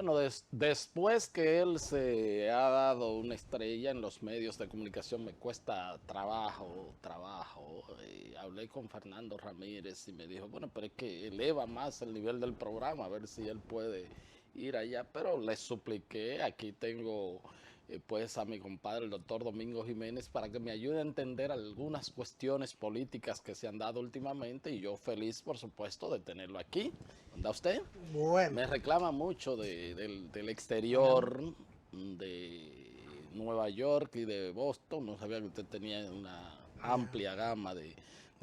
Bueno, después que él se ha dado una estrella en los medios de comunicación, me cuesta trabajo. Hablé con Fernando Ramírez y me dijo, bueno, pero es que eleva más el nivel del programa, a ver si él puede ir allá. Pero le supliqué, aquí tengo pues a mi compadre, el doctor Domingo Jiménez, para que me ayude a entender algunas cuestiones políticas que se han dado últimamente y yo feliz, por supuesto, de tenerlo aquí. ¿Dónde usted? Bueno, Me reclama mucho del ajá, exterior, de Nueva York y de Boston. No sabía que usted tenía una ya, amplia gama de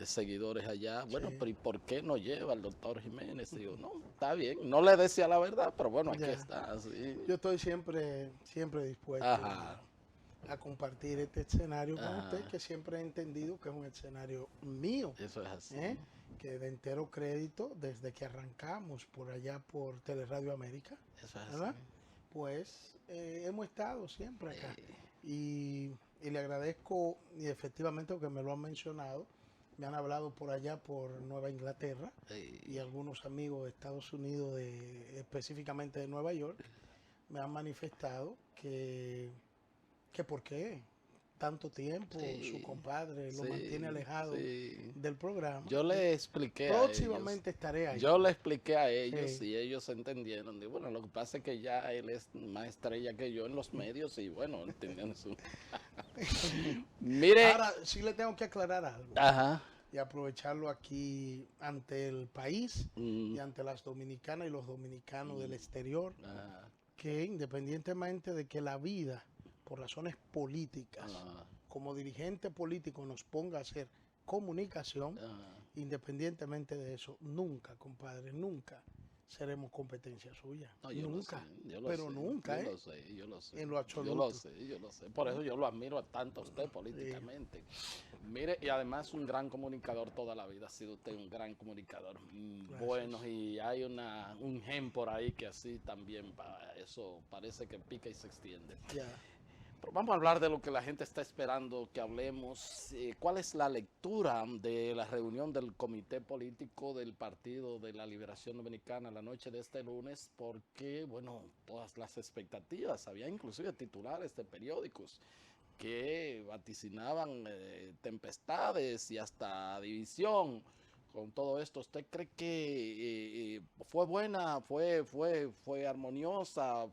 seguidores allá. Bueno, sí, pero ¿y por qué no lleva al doctor Jiménez? Digo, no, está bien. No le decía la verdad, pero bueno, aquí ya. está. Sí. Yo estoy siempre dispuesto Ajá, a compartir este escenario con usted, ajá. que siempre he entendido que es un escenario mío, Eso es así. ¿eh? Que de entero crédito desde que arrancamos por allá por Teleradio América, Eso es así. ¿verdad? Pues hemos estado siempre acá Eh, y le agradezco y efectivamente que me lo han mencionado, me han hablado por allá por Nueva Inglaterra y eh, algunos amigos de Estados Unidos, específicamente de Nueva York, me han manifestado que por qué tanto tiempo su sí, compadre lo mantiene sí, alejado sí. del programa. Yo le expliqué a ellos, Próximamente estaré ahí. yo le expliqué a ellos Sí, y ellos entendieron. Digo, bueno, lo que pasa es que ya él es más estrella que yo en los medios y bueno, entendieron su... Mire, ahora sí le tengo que aclarar algo ajá, y aprovecharlo aquí ante el país mm, y ante las dominicanas y los dominicanos del mm, exterior, ajá, que independientemente de que la vida, por razones políticas, ajá, como dirigente político nos ponga a hacer comunicación, ajá. independientemente de eso, nunca, compadre, nunca seremos competencia suya. No, yo lo sé, Nunca, yo lo pero sé, yo nunca, ¿eh? lo sé, yo lo sé, En lo yo lo absoluto. sé, yo lo sé. Por eso yo lo admiro tanto a usted Sí, políticamente. Mire, y además un gran comunicador toda la vida, ha sido usted un gran comunicador. Bueno, gracias. y hay un gen por ahí que así también, eso parece que pica y se extiende. Ya. Pero vamos a hablar de lo que la gente está esperando que hablemos. ¿Cuál es la lectura de la reunión del Comité Político del Partido de la Liberación Dominicana la noche de este lunes? Porque, bueno, todas las expectativas, había inclusive titulares de periódicos que vaticinaban tempestades y hasta división. Con todo esto, ¿usted cree que fue buena, fue armoniosa,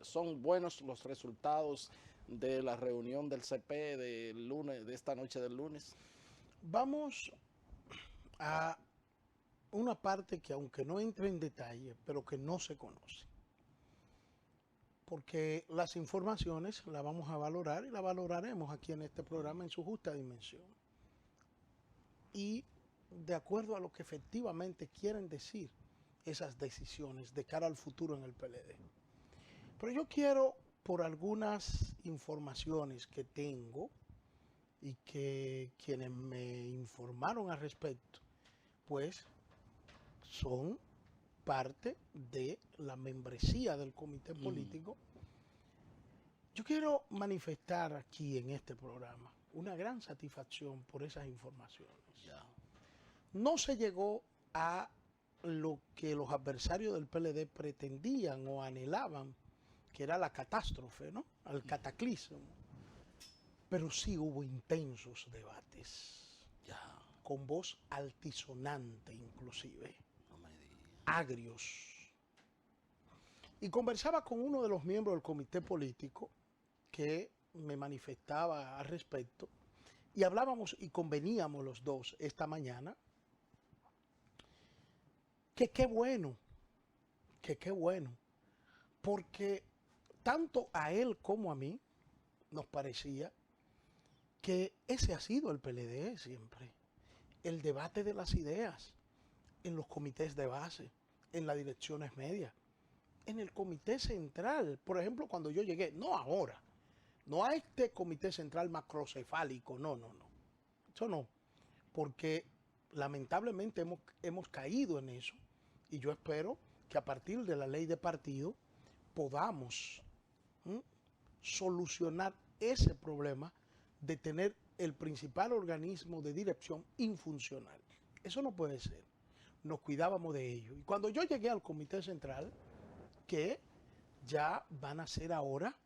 son buenos los resultados de la reunión del CP del lunes, de esta noche del lunes? Vamos a una parte que aunque no entre en detalle, pero que no se conoce. Porque las informaciones las vamos a valorar y las valoraremos aquí en este programa en su justa dimensión. Y de acuerdo a lo que efectivamente quieren decir esas decisiones de cara al futuro en el PLD. Pero yo quiero, por algunas informaciones que tengo y que quienes me informaron al respecto, pues son parte de la membresía del comité Mm, político. Yo quiero manifestar aquí en este programa una gran satisfacción por esas informaciones. ya. No se llegó a lo que los adversarios del PLD pretendían o anhelaban, que era la catástrofe, ¿no? Al cataclismo. Pero sí hubo intensos debates, Ya, con voz altisonante inclusive, no me diga. agrios. Y conversaba con uno de los miembros del comité político que me manifestaba al respecto y hablábamos y conveníamos los dos esta mañana que qué bueno, porque tanto a él como a mí nos parecía que ese ha sido el PLD siempre, el debate de las ideas en los comités de base, en las direcciones medias, en el comité central, por ejemplo, cuando yo llegué, no ahora, no a este comité central macrocefálico, no, eso no, porque lamentablemente hemos caído en eso y yo espero que a partir de la ley de partido podamos ¿m? Solucionar ese problema de tener el principal organismo de dirección infuncional. Eso no puede ser. Nos cuidábamos de ello. Y cuando yo llegué al comité central, que ya van a ser ahora,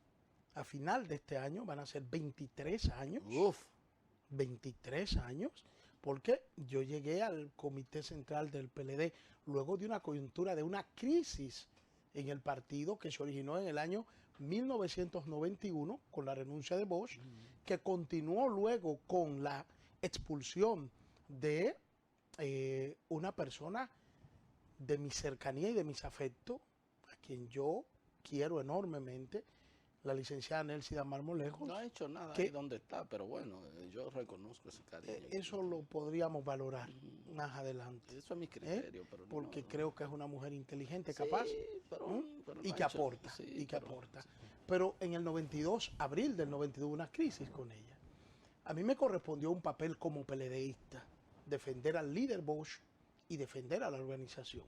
a final de este año, van a ser 23 años. Uf. 23 años, porque yo llegué al comité central del PLD luego de una coyuntura, de una crisis en el partido que se originó en el año 1991 con la renuncia de Bosch, que continuó luego con la expulsión de una persona de mi cercanía y de mis afectos, a quien yo quiero enormemente, la licenciada Nelsida Marmolejos. No ha hecho nada que ahí donde está, pero bueno, yo reconozco ese cariño. Eso lo podríamos valorar más adelante. Eso es mi criterio, pero porque no, creo que es una mujer inteligente, sí, capaz, pero y no que ha hecho- aporta, sí, y que pero- aporta. sí. Pero en el 92, abril del 92, una crisis con ella. A mí me correspondió un papel como peledeísta, defender al líder Bosch y defender a la organización,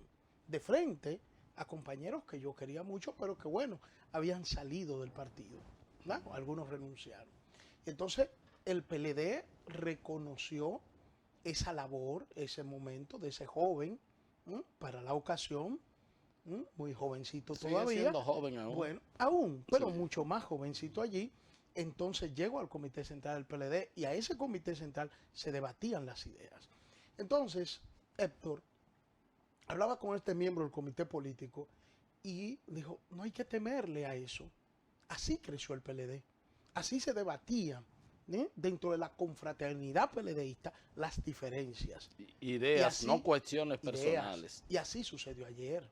de frente a compañeros que yo quería mucho, pero que bueno, habían salido del partido, ¿no? Algunos renunciaron. Entonces, el PLD reconoció esa labor, ese momento de ese joven, para la ocasión, muy jovencito Sigue todavía. siendo joven aún. Bueno, aún, pero Sí. mucho más jovencito allí. Entonces llego al comité central del PLD y a ese comité central se debatían las ideas. Entonces, Héctor, hablaba con este miembro del comité político y dijo, no hay que temerle a eso. Así creció el PLD. Así se debatían, dentro de la confraternidad PLDista las diferencias. Ideas, Y así- no cuestiones ideas. personales. Y así sucedió ayer,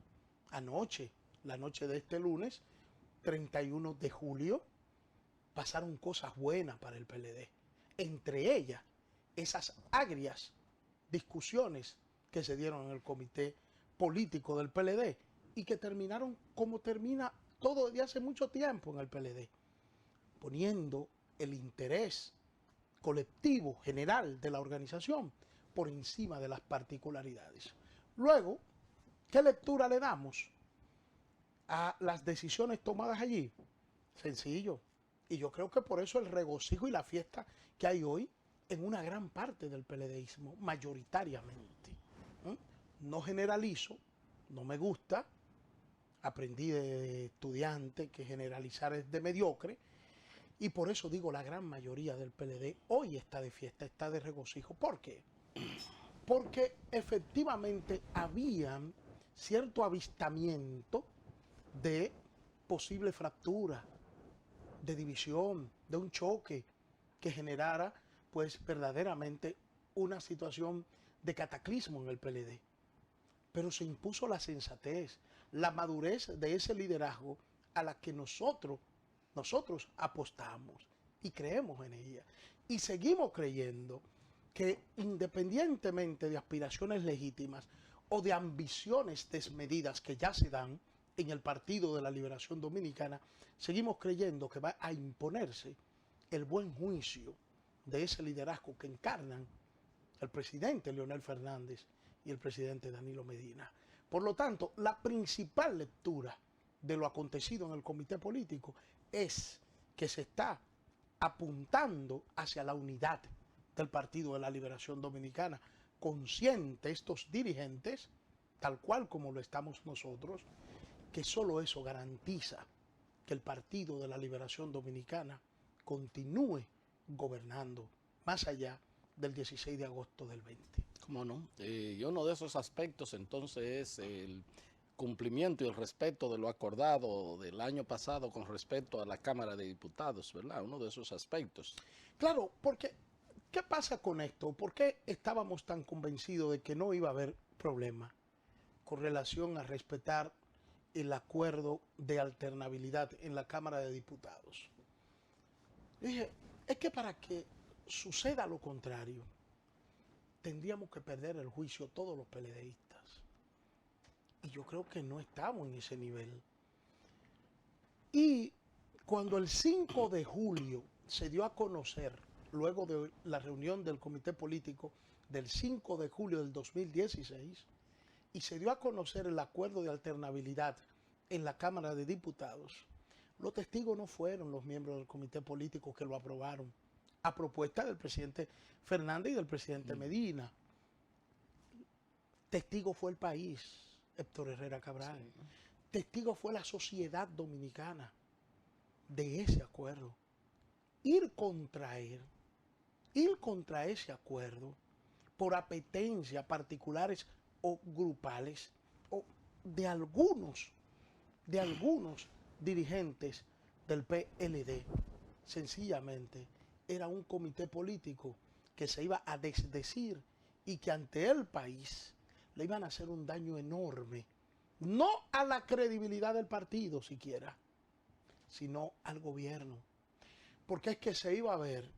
anoche, la noche de este lunes, 31 de julio, pasaron cosas buenas para el PLD. Entre ellas, esas agrias discusiones que se dieron en el comité político del PLD y que terminaron como termina todo desde hace mucho tiempo en el PLD, poniendo el interés colectivo general de la organización por encima de las particularidades. Luego, ¿qué lectura le damos a las decisiones tomadas allí? Sencillo. Y yo creo que por eso el regocijo y la fiesta que hay hoy en una gran parte del PLDismo, mayoritariamente. No generalizo, no me gusta, aprendí de estudiante que generalizar es de mediocre, y por eso digo la gran mayoría del PLD hoy está de fiesta, está de regocijo. ¿Por qué? Porque efectivamente había cierto avistamiento de posible fractura, de división, de un choque que generara pues verdaderamente una situación de cataclismo en el PLD. Pero se impuso la sensatez, la madurez de ese liderazgo a la que nosotros apostamos y creemos en ella. Y seguimos creyendo que independientemente de aspiraciones legítimas o de ambiciones desmedidas que ya se dan en el Partido de la Liberación Dominicana, seguimos creyendo que va a imponerse el buen juicio de ese liderazgo que encarnan el presidente Leonel Fernández y el presidente Danilo Medina. Por lo tanto, la principal lectura de lo acontecido en el comité político es que se está apuntando hacia la unidad del Partido de la Liberación Dominicana, conscientes estos dirigentes, tal cual como lo estamos nosotros, que solo eso garantiza que el Partido de la Liberación Dominicana continúe gobernando más allá del 16 de agosto del 20. ¿Cómo no? Y uno de esos aspectos entonces es el cumplimiento y el respeto de lo acordado del año pasado con respecto a la Cámara de Diputados, ¿verdad? Uno de esos aspectos. Claro, porque ¿qué pasa con esto? ¿Por qué estábamos tan convencidos de que no iba a haber problema con relación a respetar el acuerdo de alternabilidad en la Cámara de Diputados? Dije, es que para que suceda lo contrario, tendríamos que perder el juicio todos los PLDistas. Y yo creo que no estamos en ese nivel. Y cuando el 5 de julio se dio a conocer, luego de la reunión del comité político del 5 de julio del 2016, y se dio a conocer el acuerdo de alternabilidad en la Cámara de Diputados, los testigos no fueron los miembros del comité político que lo aprobaron, a propuesta del presidente Fernández y del presidente Medina. Testigo fue el país, Héctor Herrera Cabral. Sí. testigo fue la sociedad dominicana de ese acuerdo. Ir contra ese acuerdo por apetencia particulares o grupales o de algunos dirigentes del PLD, sencillamente era un comité político que se iba a desdecir y que ante el país le iban a hacer un daño enorme, no a la credibilidad del partido siquiera, sino al gobierno. Porque es que se iba a ver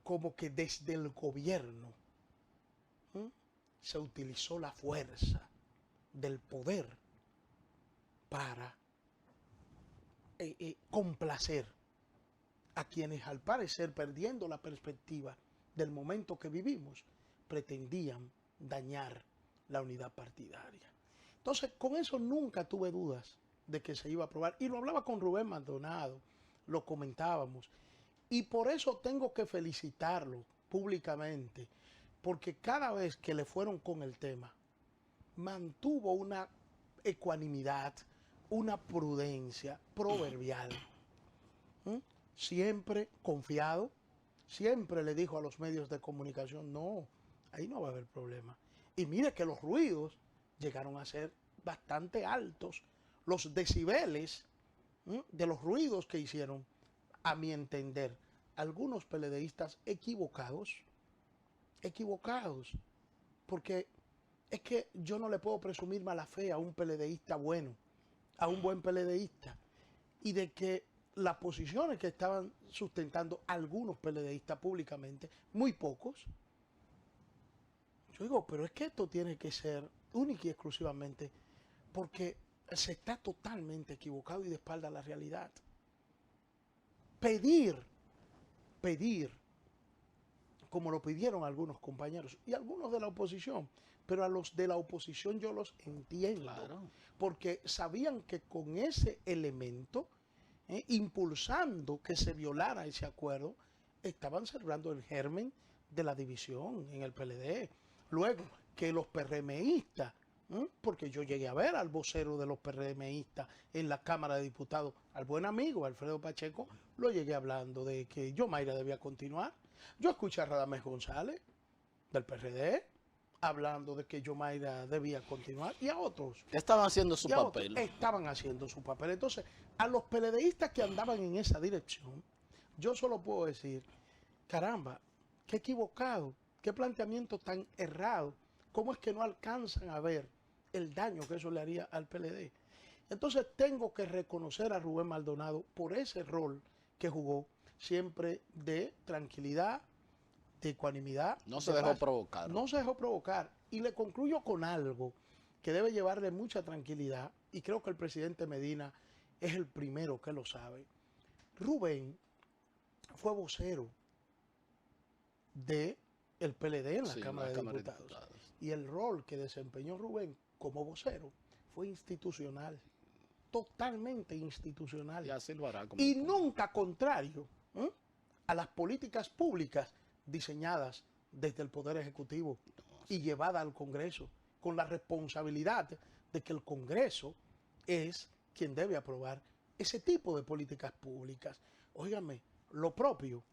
como que desde el gobierno se utilizó la fuerza del poder para complacer a quienes, al parecer, perdiendo la perspectiva del momento que vivimos, pretendían dañar la unidad partidaria. Entonces, con eso nunca tuve dudas de que se iba a aprobar. Y lo hablaba con Rubén Maldonado, lo comentábamos. Y por eso tengo que felicitarlo públicamente, porque cada vez que le fueron con el tema, mantuvo una ecuanimidad, una prudencia proverbial. Siempre confiado, siempre le dijo a los medios de comunicación, no, ahí no va a haber problema. Y mire que los ruidos llegaron a ser bastante altos, los decibeles de los ruidos que hicieron, a mi entender, algunos PLDistas equivocados, porque es que yo no le puedo presumir mala fe a un PLDista bueno, a un buen PLDista, y de que las posiciones que estaban sustentando algunos PLDistas públicamente, muy pocos, yo digo, pero es que esto tiene que ser única y exclusivamente porque se está totalmente equivocado y de espalda a la realidad. Pedir, como lo pidieron algunos compañeros y algunos de la oposición, pero a los de la oposición yo los entiendo, claro, porque sabían que con ese elemento, impulsando que se violara ese acuerdo, estaban cerrando el germen de la división en el PLD. Luego, que los PRMistas, porque yo llegué a ver al vocero de los PRMistas en la Cámara de Diputados, al buen amigo Alfredo Pacheco, lo llegué hablando de que Yomaira debía continuar. Yo escuché a Radamés González, del PRD, hablando de que Yomaira debía continuar, y a otros. Estaban haciendo su papel. Estaban haciendo su papel. Entonces, a los PLDistas que andaban en esa dirección, yo solo puedo decir, caramba, qué equivocado, qué planteamiento tan errado, cómo es que no alcanzan a ver el daño que eso le haría al PLD. Entonces tengo que reconocer a Rubén Maldonado por ese rol que jugó, siempre de tranquilidad, de ecuanimidad. No se dejó provocar. No se dejó provocar. Y le concluyo con algo que debe llevarle mucha tranquilidad, y creo que el presidente Medina es el primero que lo sabe. Rubén fue vocero del PLD en la Cámara de Diputados. Y el rol que desempeñó Rubén como vocero fue institucional, totalmente institucional. Y así lo hará. Y nunca contrario a las políticas públicas diseñadas desde el Poder Ejecutivo y llevadas al Congreso, con la responsabilidad de que el Congreso es quien debe aprobar ese tipo de políticas públicas. Óigame, lo propio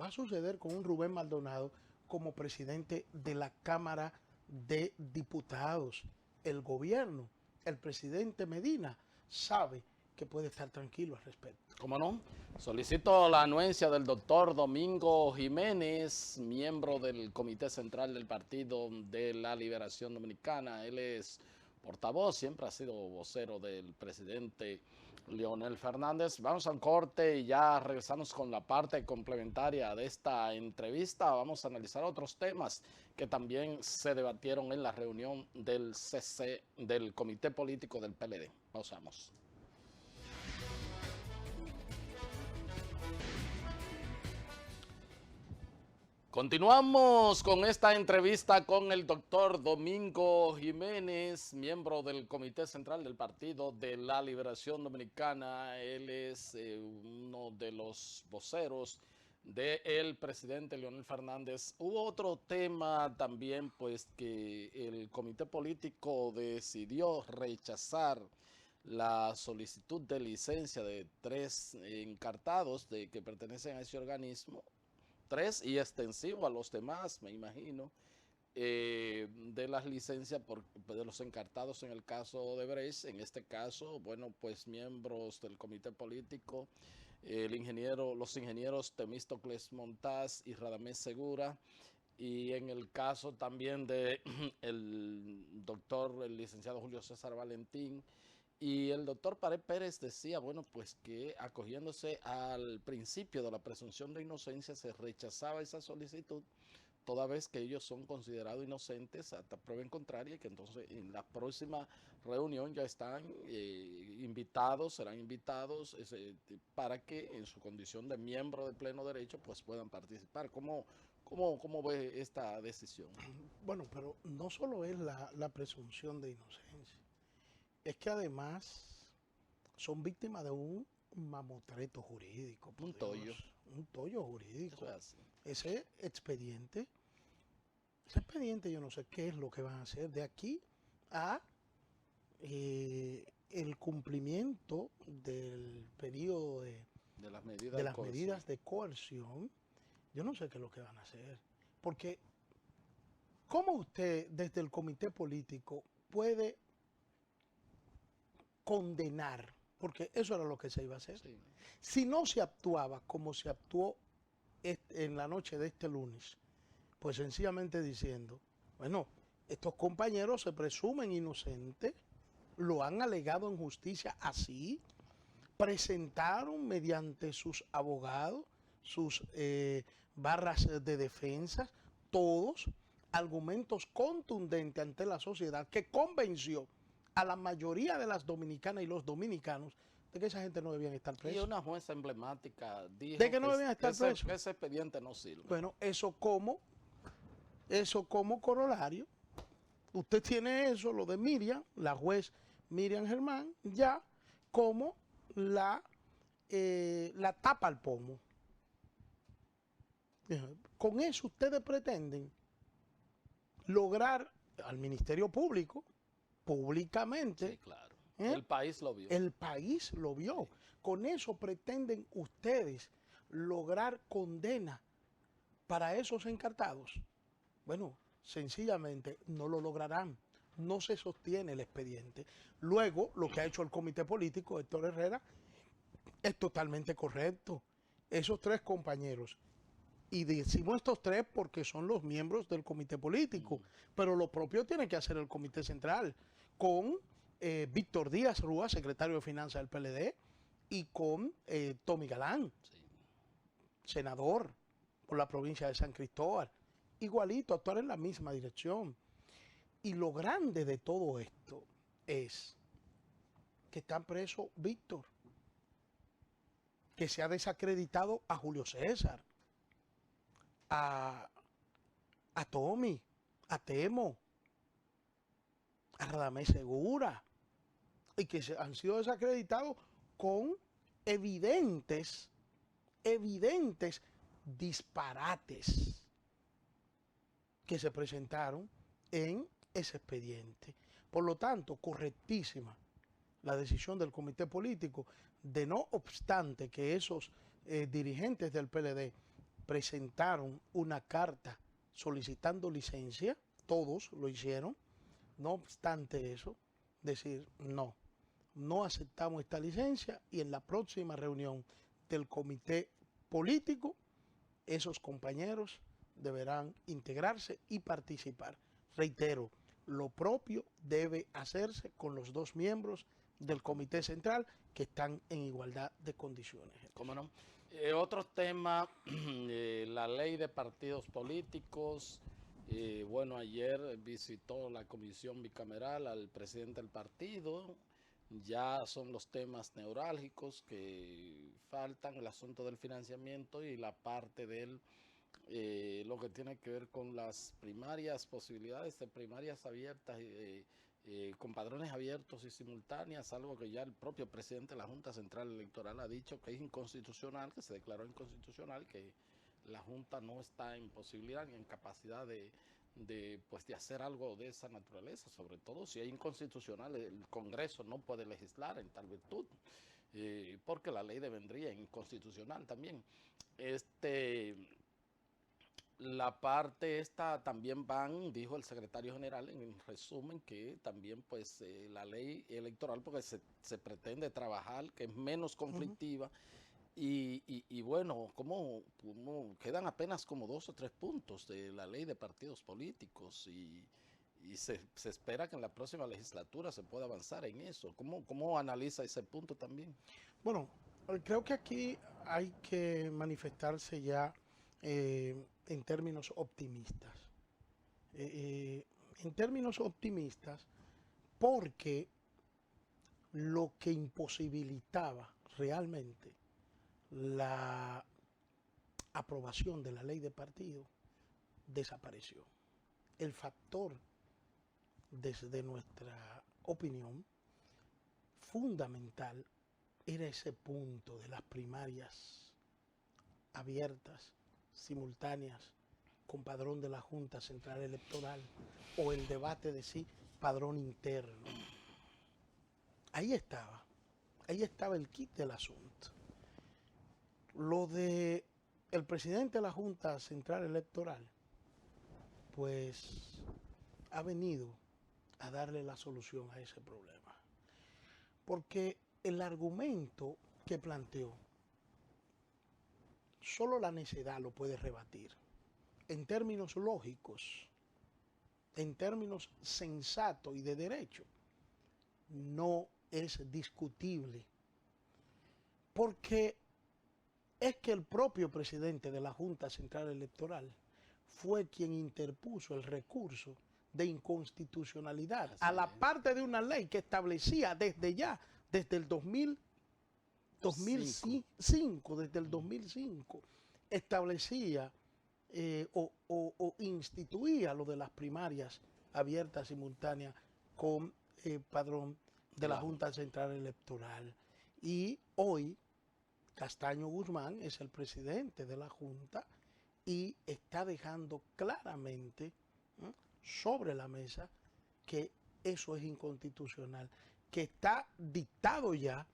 va a suceder con un Rubén Maldonado como presidente de la Cámara de Diputados. El gobierno, el presidente Medina, sabe que puede estar tranquilo al respecto. ¿Cómo no? Solicito la anuencia del doctor Domingo Jiménez, miembro del Comité Central del Partido de la Liberación Dominicana. Él es portavoz, siempre ha sido vocero del presidente Leonel Fernández. Vamos al corte y ya regresamos con la parte complementaria de esta entrevista. Vamos a analizar otros temas que también se debatieron en la reunión del CC, del Comité Político del PLD. Pausamos. Continuamos con esta entrevista con el doctor Domingo Jiménez, miembro del Comité Central del Partido de la Liberación Dominicana. Él es uno de los voceros del presidente Leonel Fernández. Hubo otro tema también, pues, que el Comité Político decidió rechazar la solicitud de licencia de 3 encartados que pertenecen a ese organismo, 3 y extensivo a los demás, me imagino, de las licencias de los encartados en el caso de Brecht. En este caso, bueno, pues miembros del comité político, los ingenieros Temístocles Montaz y Radamés Segura, y en el caso también de el licenciado Julio César Valentín. Y el doctor Pared Pérez decía, bueno, pues que acogiéndose al principio de la presunción de inocencia se rechazaba esa solicitud, toda vez que ellos son considerados inocentes hasta prueba en contraria, y que entonces en la próxima reunión ya están serán invitados para que en su condición de miembro de pleno derecho pues puedan participar. ¿Cómo ve esta decisión? Bueno, pero no solo es la presunción de inocencia, es que además son víctimas de un mamotreto jurídico, Un tollo. un tollo jurídico. Eso es así. Ese expediente yo no sé qué es lo que van a hacer de aquí a el cumplimiento del periodo De las medidas de las medidas de coerción. Yo no sé qué es lo que van a hacer, porque ¿cómo usted desde el comité político puede condenar? Porque eso era lo que se iba a hacer. Sí. Si no se actuaba como se actuó en la noche de este lunes, pues sencillamente diciendo, bueno, estos compañeros se presumen inocentes, lo han alegado en justicia así, presentaron mediante sus abogados, sus barras de defensa, todos argumentos contundentes ante la sociedad que convenció a la mayoría de las dominicanas y los dominicanos de que esa gente no debían estar Y presos. una jueza emblemática dijo De que no debían estar presos. que ese expediente no sirve. Bueno, eso como corolario, usted tiene eso, lo de Miriam, la juez Miriam Germán, ya como la tapa al pomo. Con eso ustedes pretenden lograr al Ministerio Público, públicamente. Sí, claro. El país lo vio. El país lo vio. Sí. Con eso pretenden ustedes lograr condena para esos encartados. Bueno, sencillamente no lo lograrán. No se sostiene el expediente. Luego, lo que ha hecho el comité político, Héctor Herrera, es totalmente correcto. Esos 3 compañeros, y decimos estos 3 porque son los miembros del comité político, pero lo propio tiene que hacer el comité central, con Víctor Díaz Rúa, secretario de Finanzas del PLD, y con Tommy Galán, senador por la provincia de San Cristóbal. Igualito, actuar en la misma dirección. Y lo grande de todo esto es que están presos Víctor, que se ha desacreditado a Julio César, a Tommy, a Temo, a Radamés Segura, y que han sido desacreditados con evidentes disparates que se presentaron en ese expediente. Por lo tanto, correctísima la decisión del comité político, de no obstante que esos dirigentes del PLD presentaron una carta solicitando licencia, todos lo hicieron, no obstante eso, decir no aceptamos esta licencia, y en la próxima reunión del comité político, esos compañeros deberán integrarse y participar. Reitero, lo propio debe hacerse con los 2 miembros del comité central que están en igualdad de condiciones. ¿Cómo no? Otro tema, la ley de partidos políticos. Bueno, ayer visitó la comisión bicameral al presidente del partido. Ya son los temas neurálgicos que faltan, el asunto del financiamiento y la parte del lo que tiene que ver con las primarias, posibilidades de primarias abiertas, con padrones abiertos y simultáneas, algo que ya el propio presidente de la Junta Central Electoral ha dicho que es inconstitucional, que se declaró inconstitucional, que la Junta no está en posibilidad ni en capacidad pues, de hacer algo de esa naturaleza, sobre todo si es inconstitucional, el Congreso no puede legislar en tal virtud, porque la ley devendría inconstitucional también. La parte esta también dijo el secretario general en resumen, que también pues la ley electoral, porque se pretende trabajar, que es menos conflictiva, y bueno, como quedan apenas como 2 o 3 puntos de la ley de partidos políticos, y se espera que en la próxima legislatura se pueda avanzar en eso. ¿Cómo analiza ese punto también? Bueno, creo que aquí hay que manifestarse ya en términos optimistas. En términos optimistas, porque lo que imposibilitaba realmente la aprobación de la ley de partido desapareció. El factor, desde nuestra opinión, fundamental era ese punto de las primarias abiertas, simultáneas, con padrón de la Junta Central Electoral, o el debate de sí, padrón interno. Ahí estaba el kit del asunto. Lo de el presidente de la Junta Central Electoral, pues ha venido a darle la solución a ese problema. Porque el argumento que planteó, solo la necedad lo puede rebatir. En términos lógicos, en términos sensatos y de derecho, no es discutible. Porque es que el propio presidente de la Junta Central Electoral fue quien interpuso el recurso de inconstitucionalidad a la parte de una ley que establecía desde el 2005, desde el 2005, establecía o instituía lo de las primarias abiertas simultáneas con padrón de la Junta Central Electoral. Y hoy Castaño Guzmán es el presidente de la Junta y está dejando claramente sobre la mesa que eso es inconstitucional, que está dictado ya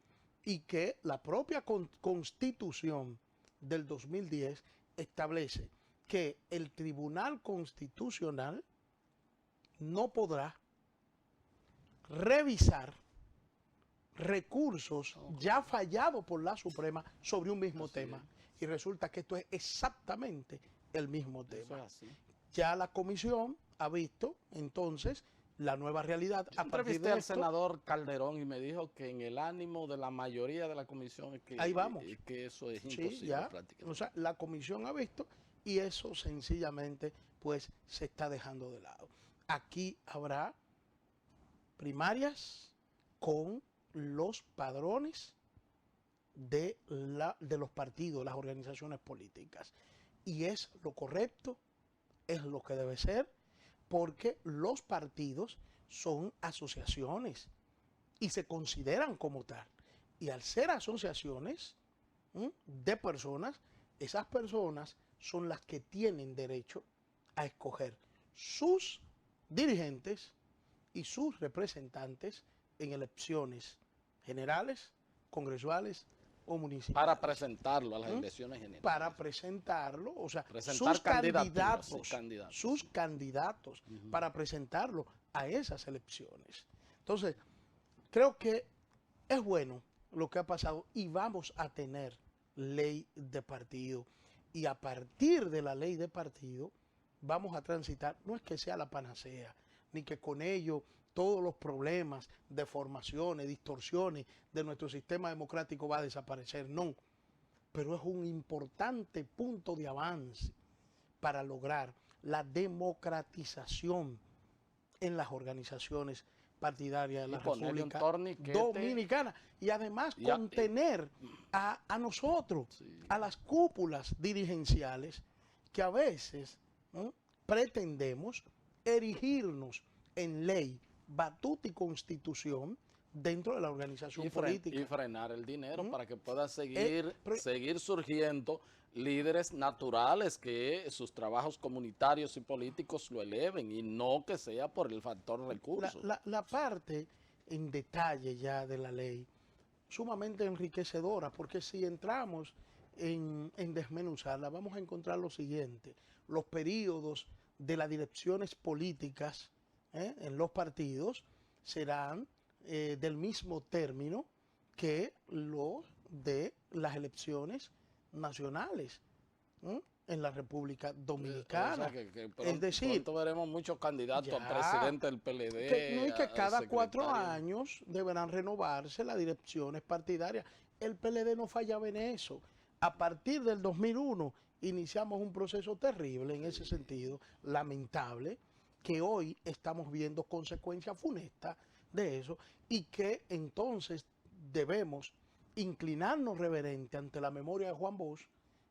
y que la propia Constitución del 2010 establece que el Tribunal Constitucional no podrá revisar recursos ya fallados por la Suprema sobre un mismo tema. Y resulta que esto es exactamente el mismo tema. Ya la comisión ha visto entonces la nueva realidad. Yo entrevisté al senador Calderón y me dijo que en el ánimo de la mayoría de la comisión es que, ahí vamos. Que eso es imposible, sí, ya, prácticamente. O sea, la comisión ha visto y eso sencillamente pues se está dejando de lado. Aquí habrá primarias con los padrones de los partidos, las organizaciones políticas. Y es lo correcto, es lo que debe ser, porque los partidos son asociaciones y se consideran como tal. Y al ser asociaciones de personas, esas personas son las que tienen derecho a escoger sus dirigentes y sus representantes en elecciones generales, congresuales o municipales. Para presentarlo a las elecciones generales. Para presentarlo, o sea, sus candidatos para presentarlo a esas elecciones. Entonces, creo que es bueno lo que ha pasado y vamos a tener ley de partido. Y a partir de la ley de partido vamos a transitar, no es que sea la panacea, ni que con ello todos los problemas, deformaciones, distorsiones de nuestro sistema democrático va a desaparecer, no. Pero es un importante punto de avance para lograr la democratización en las organizaciones partidarias de la República Dominicana. Y además contener a nosotros, a las cúpulas dirigenciales, que a veces pretendemos erigirnos en ley, batuta y constitución dentro de la organización política. Y frenar el dinero para que pueda pero- seguir surgiendo líderes naturales que sus trabajos comunitarios y políticos lo eleven y no que sea por el factor recursos. La parte en detalle ya de la ley, sumamente enriquecedora, porque si entramos en desmenuzarla, vamos a encontrar lo siguiente: los periodos de las direcciones políticas en los partidos serán del mismo término que los de las elecciones nacionales en la República Dominicana. O sea, es decir, pronto veremos muchos candidatos ya, a presidente del PLD. no, y que cada 4 secretario. años deberán renovarse las direcciones partidarias. El PLD no fallaba en eso. A partir del 2001 iniciamos un proceso terrible en ese sentido, lamentable, que hoy estamos viendo consecuencias funestas de eso, y que entonces debemos inclinarnos reverente ante la memoria de Juan Bosch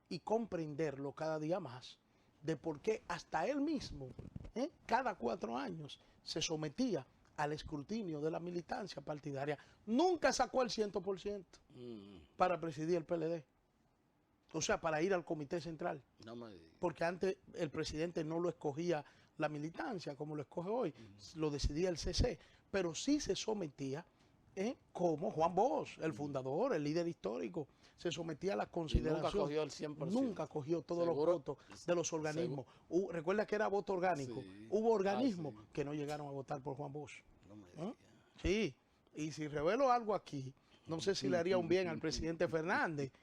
y comprenderlo cada día más, de por qué hasta él mismo, cada 4 años, se sometía al escrutinio de la militancia partidaria. Nunca sacó el 100% para presidir el PLD. O sea, para ir al comité central. No me digas. Porque antes el presidente no lo escogía la militancia como lo escoge hoy, lo decidía el CC, pero sí se sometía, como Juan Bosch, el fundador, el líder histórico, se sometía a la consideración. Nunca cogió el 100%. Nunca cogió todos los votos de los organismos. Recuerda que era voto orgánico. Sí. Hubo organismos sí. que no llegaron a votar por Juan Bosch. No me digas. Sí, y si revelo algo aquí, no sé si le haría un bien al presidente Fernández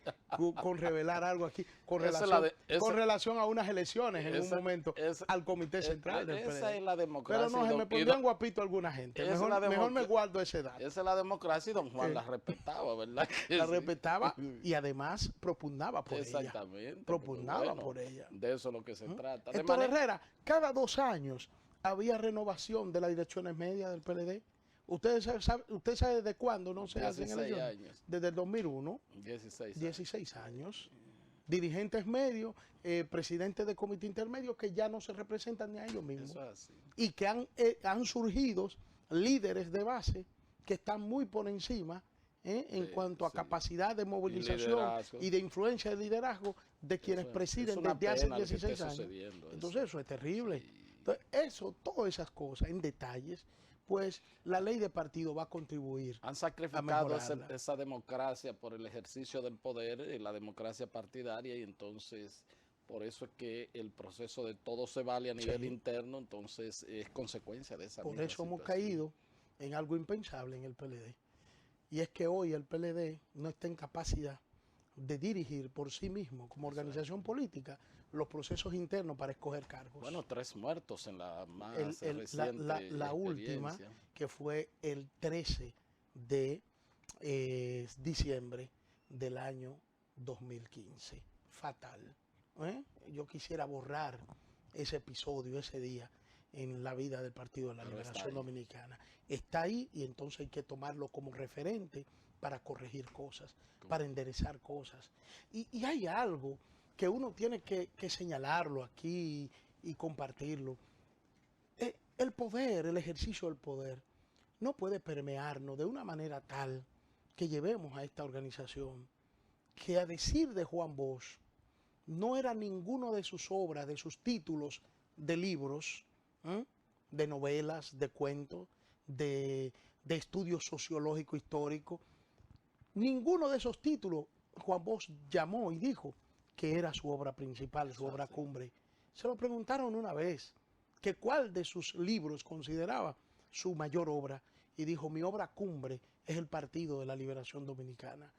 con revelar algo aquí con relación a unas elecciones en un momento al comité central del PLD. Esa es la democracia. Pero no, se me pondrían guapito alguna gente. Mejor me guardo ese dato. Esa es la democracia y don Juan la respetaba, ¿verdad? La respetaba y además propugnaba por ella. Exactamente. Propugnaba por ella. De eso es lo que se trata. Héctor Herrera, cada 2 años había renovación de las direcciones medias del PLD. ¿Usted sabe desde cuándo no se hacen elecciones? Años. Desde el 2001. 16 años. Dirigentes medios, presidentes de comité intermedio que ya no se representan ni a ellos mismos. Eso es así. Y que han surgido líderes de base que están muy por encima en cuanto a capacidad de movilización y de influencia de liderazgo de quienes presiden desde hace 16 años. Entonces eso es terrible. Sí. Entonces todas esas cosas en detalles, pues la ley de partido va a contribuir. Han sacrificado esa democracia por el ejercicio del poder, la democracia partidaria, y entonces por eso es que el proceso de todo se vale a nivel interno, entonces es consecuencia de esa Por eso hemos caído en algo impensable en el PLD. Y es que hoy el PLD no está en capacidad de dirigir por sí mismo, como organización política, los procesos internos para escoger cargos. Bueno, 3 muertos en la más reciente la última, que fue el 13 de diciembre del año 2015. Fatal. Yo quisiera borrar ese episodio, ese día, en la vida del Partido de la Liberación Dominicana. Está ahí y entonces hay que tomarlo como referente para corregir cosas, para enderezar cosas. Y hay algo que uno tiene que señalarlo aquí y compartirlo. El poder, el ejercicio del poder, no puede permearnos de una manera tal que llevemos a esta organización que, a decir de Juan Bosch, no era ninguno de sus obras, de sus títulos de libros, de novelas, de cuentos, de estudios sociológico histórico. Ninguno de esos títulos Juan Bosch llamó y dijo que era su obra principal, su obra cumbre. Se lo preguntaron una vez, que cuál de sus libros consideraba su mayor obra, y dijo: mi obra cumbre es el Partido de la Liberación Dominicana.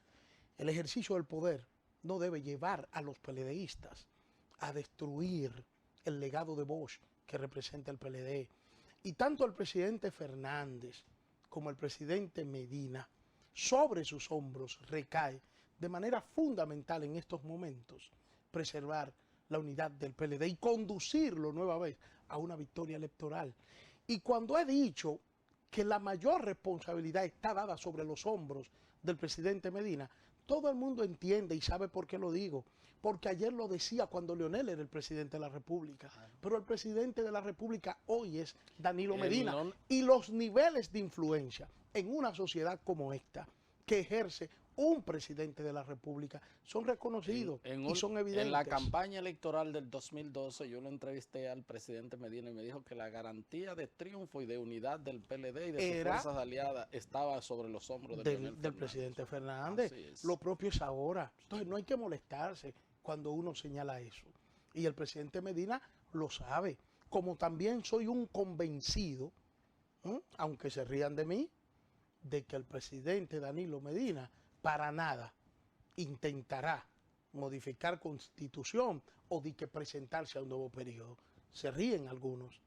El ejercicio del poder no debe llevar a los PLDistas a destruir el legado de Bosch que representa el PLD. Y tanto el presidente Fernández como el presidente Medina, sobre sus hombros recae de manera fundamental en estos momentos preservar la unidad del PLD y conducirlo nueva vez a una victoria electoral. Y cuando he dicho que la mayor responsabilidad está dada sobre los hombros del presidente Medina, todo el mundo entiende y sabe por qué lo digo. porque ayer lo decía cuando Leonel era el presidente de la República, pero el presidente de la República hoy es Danilo Medina, y los niveles de influencia en una sociedad como esta, que ejerce un presidente de la República, son reconocidos y son evidentes. En la campaña electoral del 2012 yo lo entrevisté al presidente Medina y me dijo que la garantía de triunfo y de unidad del PLD y de sus fuerzas aliadas estaba sobre los hombros del presidente Fernández. Lo propio es ahora. Entonces no hay que molestarse cuando uno señala eso. Y el presidente Medina lo sabe. Como también soy un convencido, aunque se rían de mí, de que el presidente Danilo Medina para nada intentará modificar constitución o de que presentarse a un nuevo periodo. Se ríen algunos.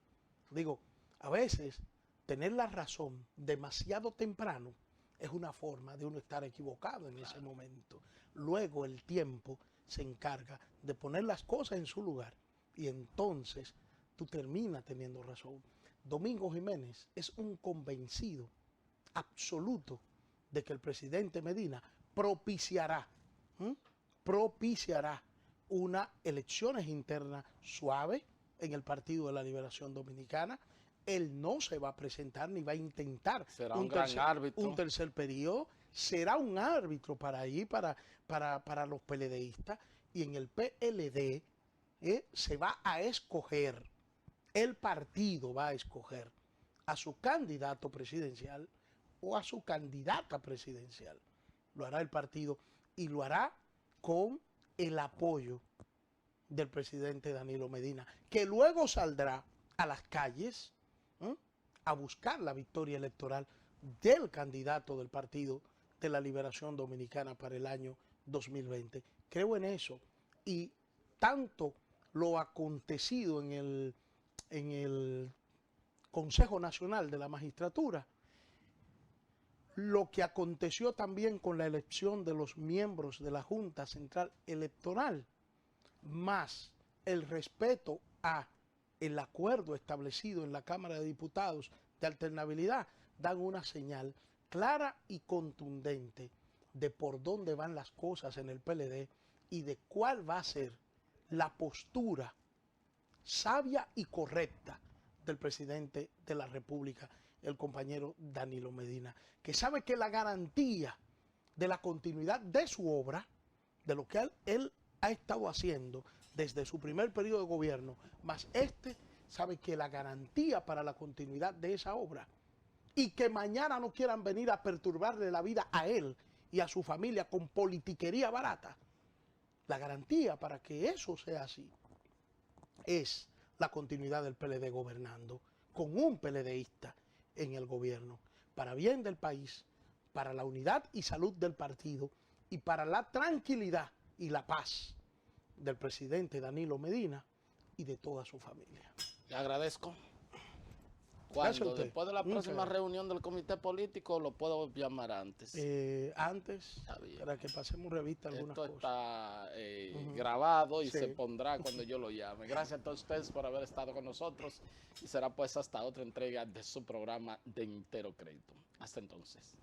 Digo, a veces tener la razón demasiado temprano es una forma de uno estar equivocado en ese momento. Luego el tiempo se encarga de poner las cosas en su lugar y entonces tú terminas teniendo razón. Domingo Jiménez es un convencido absoluto de que el presidente Medina propiciará unas elecciones internas suaves en el Partido de la Liberación Dominicana. Él no se va a presentar ni va a intentar un tercer periodo. Será un árbitro para ahí, para los PLDistas. Y en el PLD se va a escoger, el partido va a escoger a su candidato presidencial o a su candidata presidencial. Lo hará el partido y lo hará con el apoyo del presidente Danilo Medina, que luego saldrá a las calles a buscar la victoria electoral del candidato del Partido de la Liberación Dominicana para el año 2020. Creo en eso. Y tanto lo acontecido en el Consejo Nacional de la Magistratura, lo que aconteció también con la elección de los miembros de la Junta Central Electoral, más el respeto a el acuerdo establecido en la Cámara de Diputados de alternabilidad, dan una señal clara y contundente de por dónde van las cosas en el PLD y de cuál va a ser la postura sabia y correcta del presidente de la República, el compañero Danilo Medina, que sabe que la garantía de la continuidad de su obra, de lo que él ha estado haciendo desde su primer periodo de gobierno, más sabe que la garantía para la continuidad de esa obra y que mañana no quieran venir a perturbarle la vida a él y a su familia con politiquería barata, la garantía para que eso sea así es la continuidad del PLD gobernando, con un PLDista en el gobierno, para bien del país, para la unidad y salud del partido y para la tranquilidad y la paz del presidente Danilo Medina y de toda su familia. Le agradezco. ¿Cuándo? ¿Después de la próxima reunión del comité político lo puedo llamar antes? Antes, para que pasemos revista algunas cosas. Esto está grabado y se pondrá cuando yo lo llame. Gracias a todos ustedes por haber estado con nosotros y será pues hasta otra entrega de su programa de Entero Crédito. Hasta entonces.